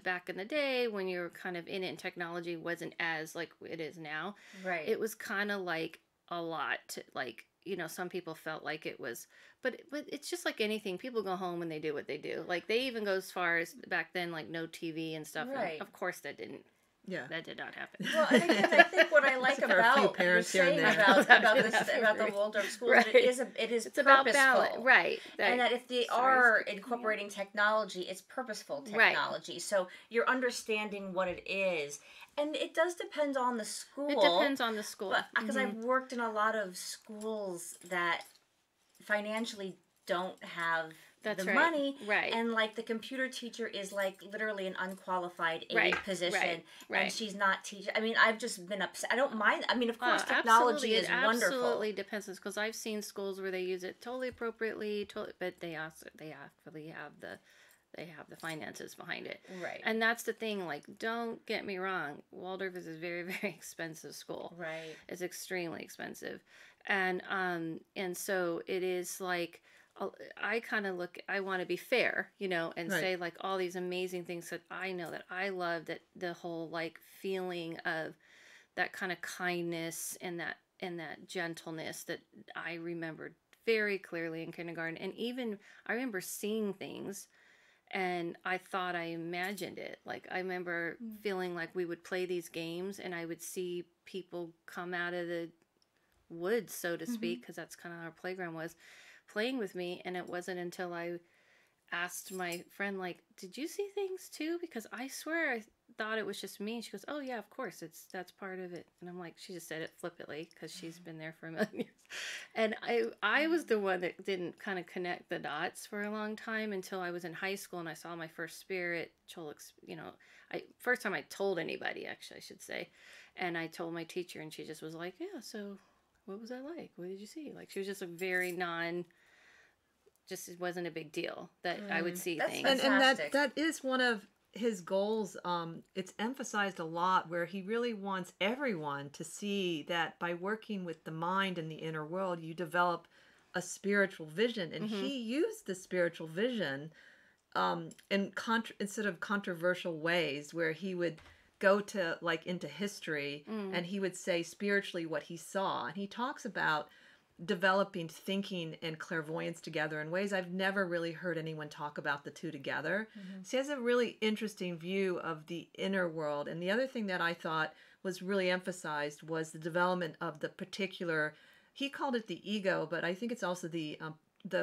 back in the day when you were kind of in it and technology wasn't as like it is now. Right. It was kind of like a lot to, like, some people felt like it was, but it's just like anything. People go home and they do what they do. Like they even go as far as back then, like no TV and stuff. Right. And of course that did not happen. Well, and again, I think what I like about what you're saying about the Waldorf schools, right. it is it's purposeful. About balance, right? And that if they are incorporating technology, it's purposeful technology. Right. So you're understanding what it is. And it does depend on the school. It depends on the school. Because I've worked in a lot of schools that financially don't have the money. Right. And like the computer teacher is like literally an unqualified aide right. position. Right. And she's not teaching. I mean, I've just been upset. I don't mind. I mean, of course, technology is wonderful. It absolutely depends. Because I've seen schools where they use it totally appropriately, but they actually have the finances behind it. Right. And that's the thing, like, don't get me wrong, Waldorf is a very, very expensive school. Right. It's extremely expensive. And so it is like, I kind of I want to be fair, and say like all these amazing things that I know that I love, that the whole like feeling of that kind of kindness and that gentleness that I remembered very clearly in kindergarten. And even I remember seeing things and I thought I imagined it. Like I remember feeling like we would play these games and I would see people come out of the woods, so to speak, because that's kind of our playground was, playing with me. And it wasn't until I asked my friend, like, did you see things too? Because I swear I thought it was just me. And she goes, oh yeah, of course, that's part of it. And I'm like, she just said it flippantly because she's been there for a million years. And I was the one that didn't kind of connect the dots for a long time until I was in high school and I saw my first spirit Cholix, first time I told anybody, actually, I should say. And I told my teacher and she just was like, yeah, so what was that like? What did you see? Like, she was just a very it wasn't a big deal that I would see things. And that is one of his goals. It's emphasized a lot where he really wants everyone to see that by working with the mind and the inner world, you develop a spiritual vision. And he used the spiritual vision instead of controversial ways, where he would go to like into history and he would say spiritually what he saw. And he talks about developing thinking and clairvoyance together in ways I've never really heard anyone talk about the two together. So he has a really interesting view of the inner world. And the other thing that I thought was really emphasized was the development of the particular, he called it the ego, but I think it's also the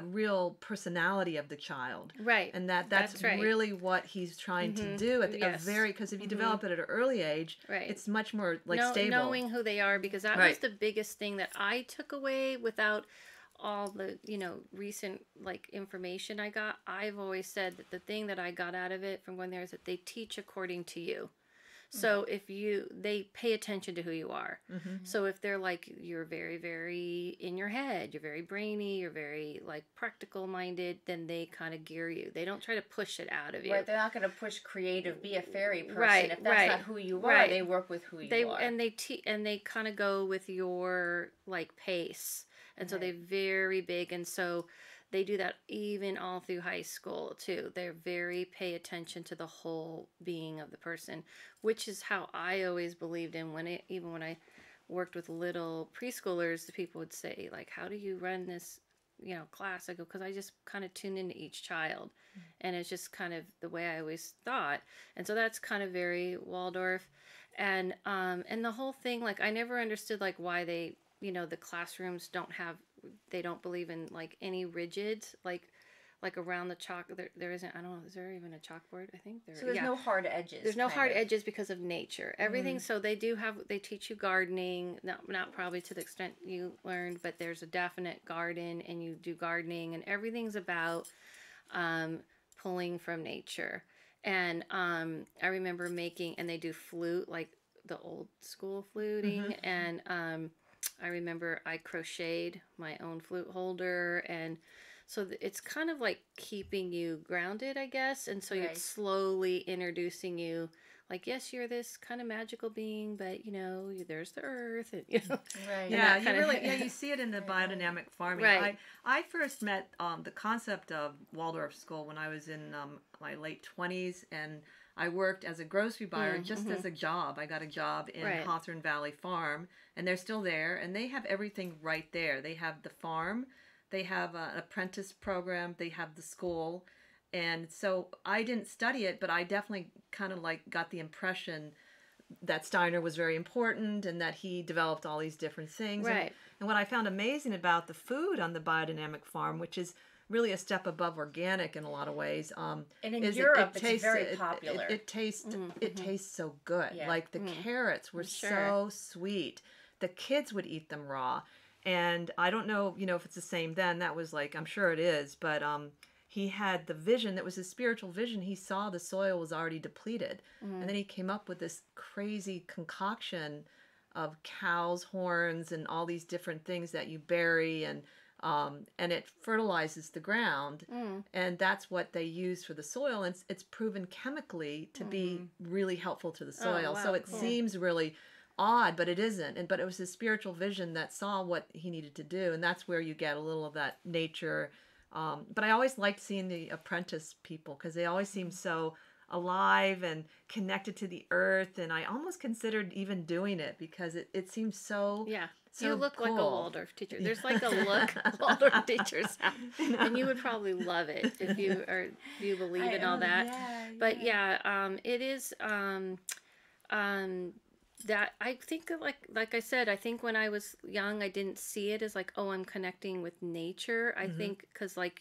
real personality of the child. Right. And that's right. Really what he's trying to do at a very, because if you develop it at an early age, it's much more like stable. Knowing who they are, because that was the biggest thing that I took away without all the, recent like information I got. I've always said that the thing that I got out of it from going there is that they teach according to you. So if they pay attention to who you are. So if they're like, you're very, very in your head, you're very brainy, you're very like practical minded, then they kind of gear you. They don't try to push it out of you. Right. They're not going to push creative, be a fairy person. Right. If that's not who you are, they work with who you are. And they kind of go with your like pace. And so they're very big. And so they do that even all through high school too. They're very pay attention to the whole being of the person, which is how I always believed in even when I worked with little preschoolers, the people would say like, how do you run this, class? I go, because I just kind of tune into each child. And it's just kind of the way I always thought. And so that's kind of very Waldorf. And the whole thing, like I never understood like why they, the classrooms they don't believe in like any rigid, like around the chalk. There isn't, I don't know, is there even a chalkboard? I think there is. So there's no hard edges. There's no hard edges because of nature. Everything, so they teach you gardening, not probably to the extent you learned, but there's a definite garden and you do gardening and everything's about pulling from nature. And I remember and they do flute, like the old school fluting, and I remember I crocheted my own flute holder, and So it's kind of like keeping you grounded, I guess. And so Right. it's slowly introducing you, like, yes, you're this kind of magical being, but, there's the earth. And, Right. Yeah, that kinda- you see it in the biodynamic farming. Right. I first met the concept of Waldorf School when I was in my late 20s, and I worked as a grocery buyer just as a job. I got a job in Right. Hawthorne Valley Farm, and they're still there, and they have everything right there. They have the farm, they have an apprentice program, they have the school. And so I didn't study it, but I definitely kind of like got the impression that Steiner was very important and that he developed all these different things. Right. And what I found amazing about the food on the biodynamic farm, which is really a step above organic in a lot of ways, And in is Europe, it it's very popular. It tastes so good. Yeah. Like the carrots were Sure. so sweet. The kids would eat them raw. And I don't know, if it's the same then. That was like, I'm sure it is, but he had the vision that was his spiritual vision. He saw the soil was already depleted. And then he came up with this crazy concoction of cow's horns and all these different things that you bury, and it fertilizes the ground. And that's what they use for the soil. And it's proven chemically to be really helpful to the soil. wow, So it cool. seems really odd, but it isn't. But it was his spiritual vision that saw what he needed to do. And that's where you get a little of that nature. But I always liked seeing the apprentice people because they always seem so alive and connected to the earth. And I almost considered even doing it because it seems so Yeah. so You look like a cool. Waldorf teacher. There's like a look Waldorf teachers have. And you would probably love it if you believe in all that. But it is that I think like I said, I think when I was young, I didn't see it as like, oh, I'm connecting with nature. I think because like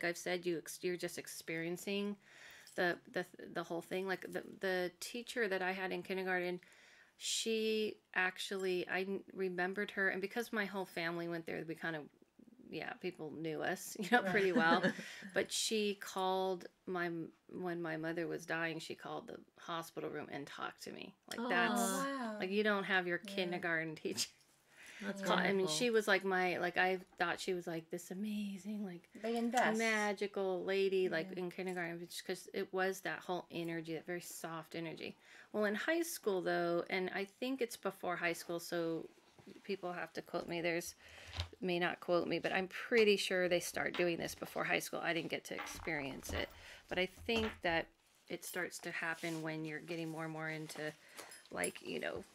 I've said, you're just experiencing the whole thing. Like the teacher that I had in kindergarten, she actually, I remembered her, and because my whole family went there, we kind of, people knew us, pretty well. But she called when my mother was dying, she called the hospital room and talked to me. Like that's wow. like, you don't have your kindergarten teacher. That's I mean, wonderful. she was like I thought she was like this amazing, like They invest. magical lady, like in kindergarten, because it was that whole energy, that very soft energy. Well, in high school though, and I think it's before high school, so people have to quote me. May not quote me, but I'm pretty sure they start doing this before high school. I didn't get to experience it, but I think that it starts to happen when you're getting more and more into like,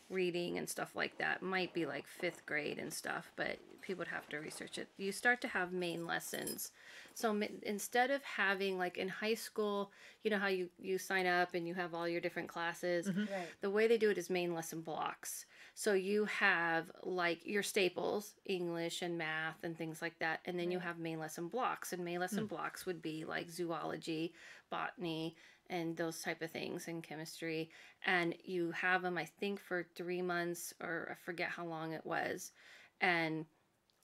reading and stuff like that. Might be like 5th grade and stuff, but people would have to research it. You start to have main lessons. So instead of having like in high school, how you sign up and you have all your different classes, Right. the way they do it is main lesson blocks. So you have like your staples, English and math and things like that. And then you have main lesson blocks, and main lesson blocks would be like zoology, botany, and those type of things, and chemistry. And you have them, I think, for 3 months, or I forget how long it was. And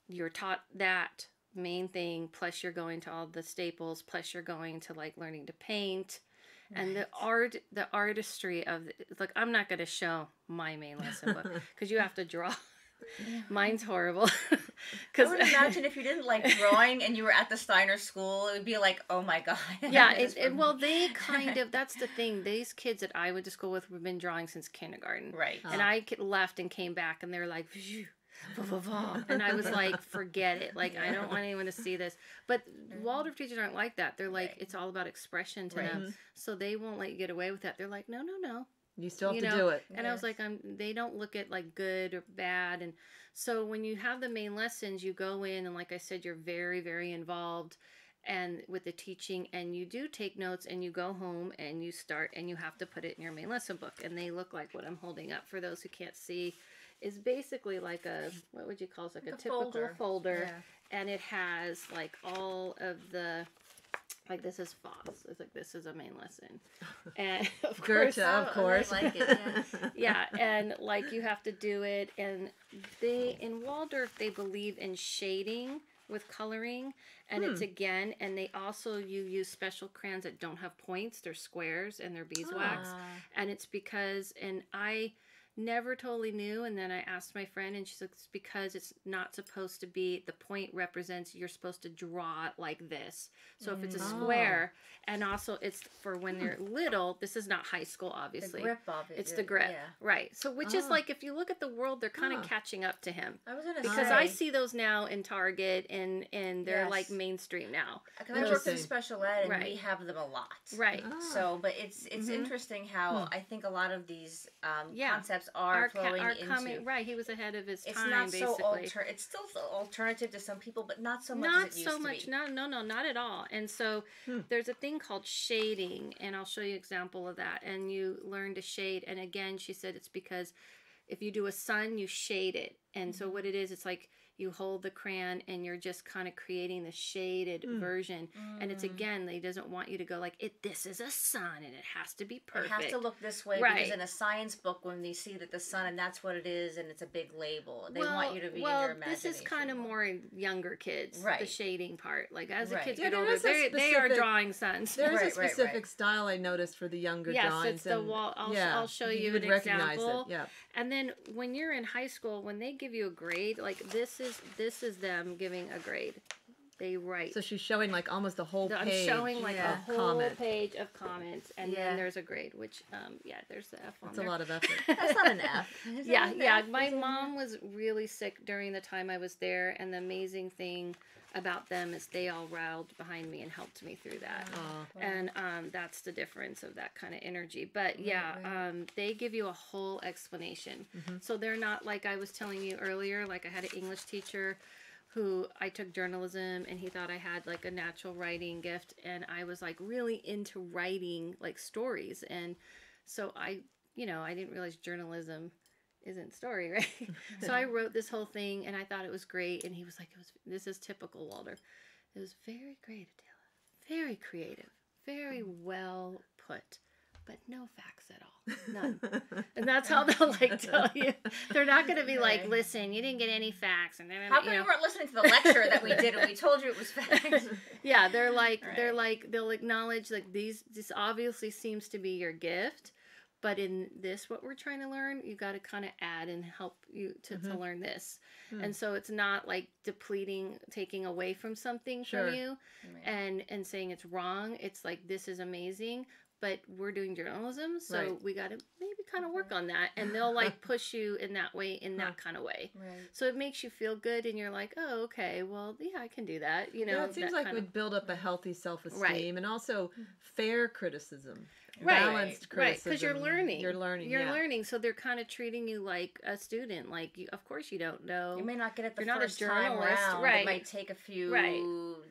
you're taught that main thing, plus you're going to all the staples, plus you're going to like learning to paint. And the artistry of like, I'm not going to show my main lesson book because you have to draw. Mine's horrible. I would imagine if you didn't like drawing and you were at the Steiner school, it would be like, oh my God. Yeah, well, they kind of, that's the thing. These kids that I went to school with have been drawing since kindergarten. Right. And I left and came back, and they were like, phew, blah, blah, blah. And I was like, forget it. Like, I don't want anyone to see this. But Waldorf teachers aren't like that. They're like, it's all about expression to them. So they won't let you get away with that. They're like, no. You still have to do it. And I was like, they don't look at like good or bad. And so when you have the main lessons, you go in, and like I said, you're very, very involved and with the teaching, and you do take notes, and you go home and you start, and you have to put it in your main lesson book. And they look like what I'm holding up for those who can't see, is basically like a, what would you call it? Like a typical folder. Yeah. And it has like all of the, like this is FOSS. It's like, this is a main lesson. And of course, Goethe, of course. I like it, yeah, and like you have to do it. And in Waldorf, they believe in shading with coloring, and it's again, and they also, you use special crayons that don't have points. They're squares and they're beeswax. And it's because, and I never totally knew. And then I asked my friend, and she's like, it's because it's not supposed to be, the point represents, you're supposed to draw it like this. So if it's a square, and also it's for when they're little, this is not high school, obviously. The grip of it. It's the grip. Yeah. Right. So which is like, if you look at the world, they're kind of catching up to him. I was going to Because say. I see those now in Target, and they're Yes. like mainstream now. Because I work in special ed, and we have them a lot. Right. So, but it's interesting how I think a lot of these concepts are flowing into. Coming, right. He was ahead of his It's time, not basically. so it's still alternative to some people, but not so much Not as it so used much. to be. No, not at all. And so there's a thing called shading, and I'll show you an example of that. And you learn to shade. And again, she said it's because if you do a sun, you shade it. And so what it is, it's like you hold the crayon and you're just kind of creating the shaded version. And it's, again, he doesn't want you to go like, this is a sun and it has to be perfect. It has to look this way because in a science book, when they see that the sun and that's what it is and it's a big label, they want you to be in your imagination. This is kind of more younger kids, the shading part. Like as the kids Yeah, get older, they are drawing suns. There's a specific style I noticed for the younger drawings. Yes, it's the wall. I'll show you an example. Yeah. And then when you're in high school, when they give you a grade, like this is them giving a grade. They write. So she's showing like almost a whole page. I'm showing like a whole page of comments, and then there's a grade, which there's the F on That's there. a lot of effort. That's not an F. Yeah. My mom was really sick during the time I was there, and the amazing thing about them is they all rallied behind me and helped me through that. And that's the difference of that kind of energy. But they give you a whole explanation. So they're not like I was telling you earlier, like I had an English teacher who I took journalism, and he thought I had like a natural writing gift, and I was like really into writing like stories. And so I didn't realize journalism isn't story, right? So I wrote this whole thing, and I thought it was great. And he was like, this is typical Waldorf. It was very great, Adela. Very creative. Very well put. But no facts at all. None. And that's how they'll like tell you. They're not going to be like, listen, you didn't get any facts. And then, how come you weren't listening to the lecture that we did and we told you it was facts? Yeah, they're like, they'll acknowledge like this obviously seems to be your gift. But in this, what we're trying to learn, you got to kind of add and help you to learn this. And so it's not like depleting, taking away from something from you and saying it's wrong. It's like, this is amazing, but we're doing journalism. So we got to maybe kind of work on that. And they'll like push you in that way, in that kind of way. Right. So it makes you feel good. And you're like, oh, okay, well, yeah, I can do that. You know, it seems like we'd build up a healthy self-esteem and also fair criticism. Balanced Balanced criticism. Right, because you're learning. You're learning, so they're kind of treating you like a student. Like, of course you don't know. You may not get it the you're first not a time journalist. around. Right. It might take a few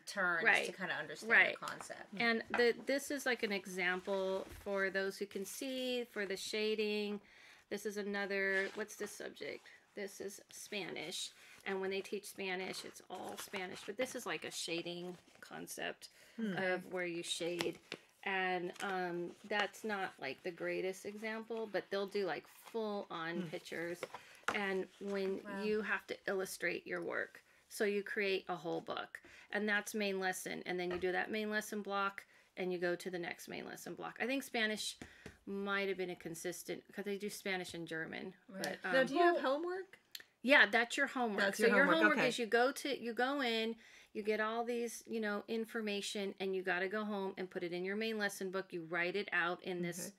turns to kind of understand the concept. And this is like an example for those who can see, for the shading. This is another, what's this subject? This is Spanish. And when they teach Spanish, it's all Spanish. But this is like a shading concept of where you shade. And that's not like the greatest example, but they'll do like full on pictures. And when you have to illustrate your work, so you create a whole book, and that's main lesson. And then you do that main lesson block and you go to the next main lesson block. I think Spanish might have been a consistent, because they do Spanish and German. Right. But, now, do you have homework? Yeah, that's your homework. That's so your homework okay. is you go in, you get all these, information, and you got to go home and put it in your main lesson book. You write it out in this,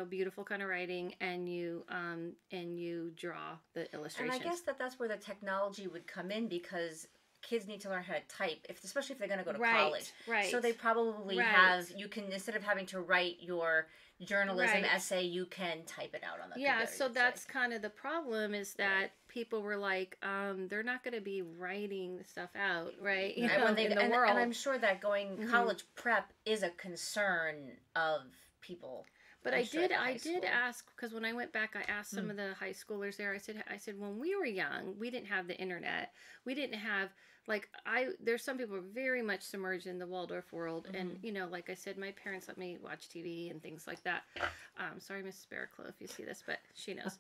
beautiful kind of writing, and you draw the illustrations. And I guess that's where the technology would come in, because kids need to learn how to type, especially if they're going to go to college. Right. So they probably have, you can, instead of having to write your journalism essay, you can type it out on the computer. Yeah, so that's kind of the problem, is that people were like, they're not going to be writing the stuff out, right? You know, in the world. And I'm sure that going college prep is a concern of people. But I did ask, because when I went back, I asked some of the high schoolers there. I said, when we were young, we didn't have the internet. We didn't have, there's some people who are very much submerged in the Waldorf world. And, like I said, my parents let me watch TV and things like that. Sorry, Mrs. Barraclough, if you see this, but she knows.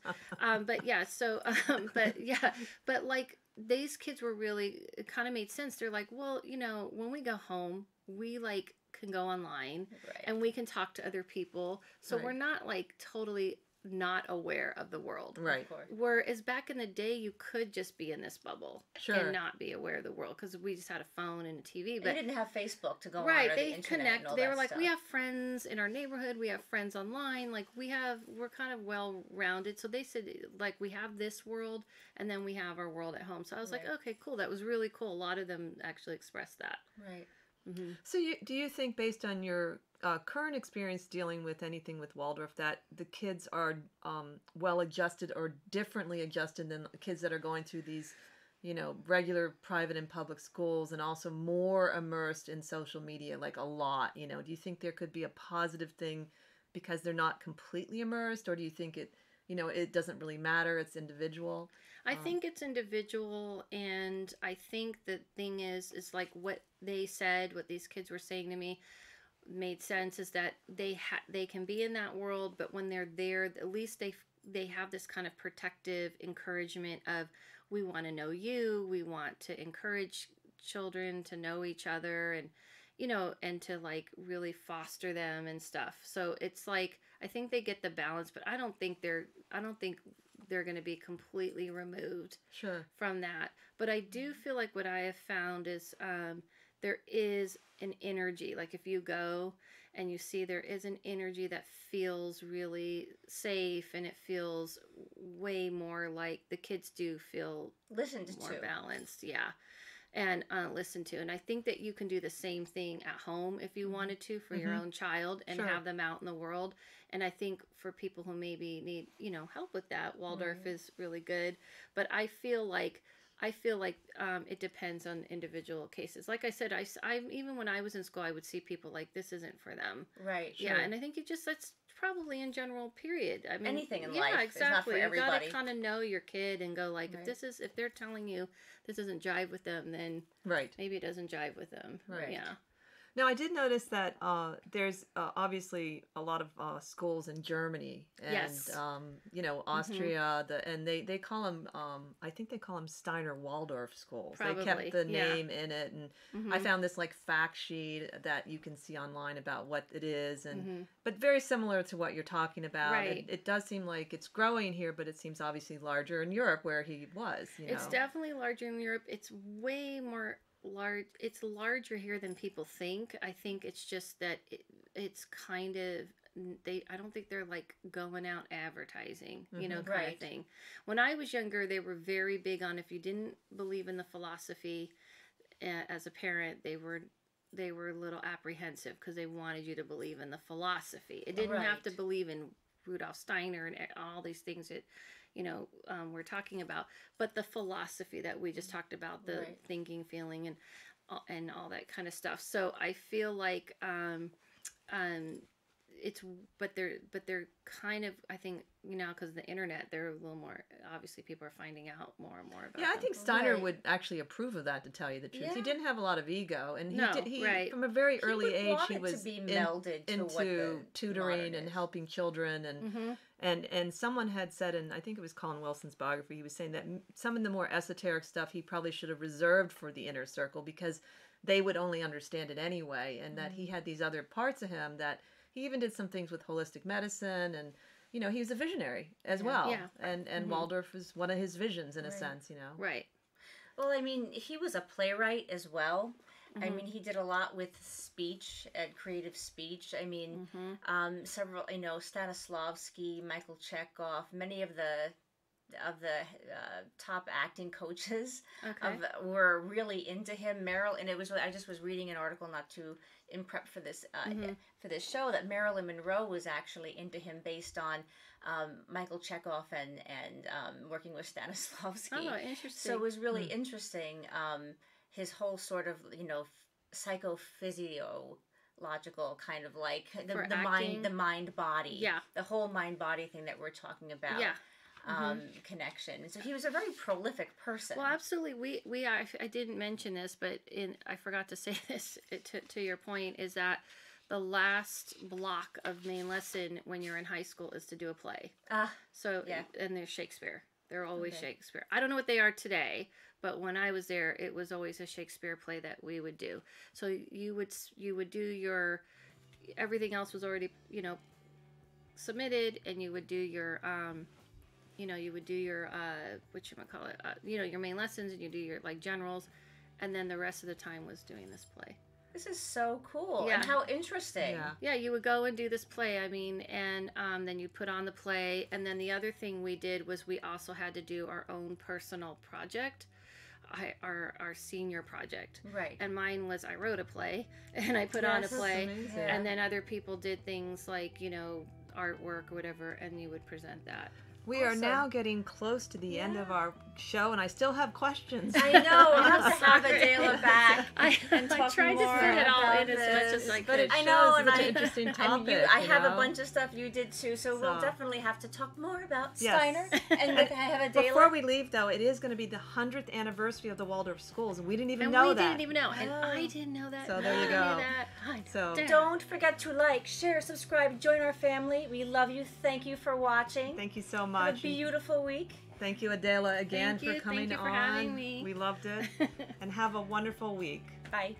But like, these kids were really, it kind of made sense. They're like, well, when we go home, we can go online and we can talk to other people. So we're not totally not aware of the world. Right. Of course. Whereas back in the day, you could just be in this bubble Sure. and not be aware of the world because we just had a phone and a TV. But But they didn't have Facebook to go on, right, or they the internet connect. and all They that were like, stuff. we have friends in our neighborhood. We have friends online. Like we're kind of well rounded. So they said like we have this world and then we have our world at home. So I was like, Right. okay, cool. That was really cool. A lot of them actually expressed that. Right. So do you think, based on your current experience dealing with anything with Waldorf, that the kids are well adjusted or differently adjusted than kids that are going through these, regular private and public schools, and also more immersed in social media, like a lot? Do you think there could be a positive thing because they're not completely immersed, or do you think it doesn't really matter, it's individual? I think it's individual, and I think the thing is like what they said, what these kids were saying to me made sense, is that they can be in that world, but when they're there, at least they have this kind of protective encouragement of, we want to know you, we want to encourage children to know each other, and and to like really foster them and stuff. So it's like, I think they get the balance, but I don't think they're going to be completely removed Sure. from that. But I do feel like what I have found is there is an energy. Like if you go and you see, there is an energy that feels really safe, and it feels way more like the kids do feel Listened more to. balanced. Yeah. And listened to. And I think that you can do the same thing at home if you wanted to for your own child, and Sure. have them out in the world. And I think for people who maybe need, help with that, Waldorf is really good. But I feel like it depends on individual cases. Like I said, I even when I was in school, I would see people like, this isn't for them. Right. Yeah, and I think that's probably in general, period. I mean, Anything in life is not for exactly. You everybody. gotta kind of know your kid and go like, Right. if they're telling you this doesn't jive with them, then Right. maybe it doesn't jive with them. Right. Yeah. Now, I did notice that there's obviously a lot of schools in Germany and, Yes. Austria, and they call them, I think they call them Steiner Waldorf schools. They Probably, kept the yeah. name in it. And I found this like fact sheet that you can see online about what it is. But very similar to what you're talking about. Right. It does seem like it's growing here, but it seems obviously larger in Europe where he was. It's definitely larger in Europe. It's way more large. It's larger here than people think. I think it's just that it's kind of, I don't think they're like going out advertising, kind of Right. thing. When I was younger, they were very big on, if you didn't believe in the philosophy as a parent, they were a little apprehensive because they wanted you to believe in the philosophy. It didn't have to Right. believe in Rudolph Steiner and all these things that we're talking about, but the philosophy that we just talked about, the Right. thinking, feeling, and all that kind of stuff. So I feel like it's, but they're kind of, I think, because of the internet, they're a little more, obviously people are finding out more and more about Yeah, I them. think Steiner Right. would actually approve of that, to tell you the truth. He Yeah. didn't have a lot of ego, and No, he right. from a very He early would age want he it was to be melded to what into the tutoring modern and is. helping children, and someone had said, and I think it was Colin Wilson's biography, he was saying that some of the more esoteric stuff he probably should have reserved for the inner circle because they would only understand it anyway, and that he had these other parts of him that he even did some things with holistic medicine, and he was a visionary as well. Yeah. And Waldorf was one of his visions in a sense, Right. Well, I mean, he was a playwright as well. I mean, he did a lot with speech and creative speech. I mean, several, Stanislavski, Michael Chekhov, many of the top acting coaches Okay. were really into him. And it was, I just was reading an article not too in prep for this show, that Marilyn Monroe was actually into him based on Michael Chekhov and working with Stanislavski. Oh, interesting. So it was really interesting. His whole sort of psychophysio-logical kind of like For the acting. mind body, Yeah. the whole mind body thing that we're talking about. Yeah. Connection. And so he was a very prolific person. Well, absolutely. I didn't mention this, but I forgot to say this to your point, is that the last block of main lesson when you're in high school is to do a play. So, yeah. and there's Shakespeare. They're always Okay. Shakespeare. I don't know what they are today, but when I was there, it was always a Shakespeare play that we would do. So you would do everything else was already, submitted, and you would do your your main lessons, and you do your like generals, and then the rest of the time was doing this play. This is so cool. Yeah. And how interesting. Yeah, you would go and do this play. I mean, and then you put on the play, and then the other thing we did was we also had to do our own personal project, our senior project. Right. And mine was I wrote a play, and I put on a play, amazing. and then other people did things like artwork or whatever, and you would present that. We are now getting close to the end of our show, and I still have questions. I know. We'll have to have Adela back and talk tried to more fit it all about in as much as I But could. it I know, shows and such I- an interesting And topic. I have a know? bunch of stuff you did too, so we'll So- definitely have to talk more about Yes. Steiner and have Adela. Before we leave, though, it is going to be the 100th anniversary of the Waldorf Schools, and we didn't even And know we that. didn't even know, and I didn't know that. So there you nobody go. knew that. So- Don't forget to like, share, subscribe, join our family. We love you. Thank you for watching. Thank you so Have a much. beautiful week. Thank you, Adela, again Thank you. for coming Thank you on. for having me. We loved it. And have a wonderful week. Bye.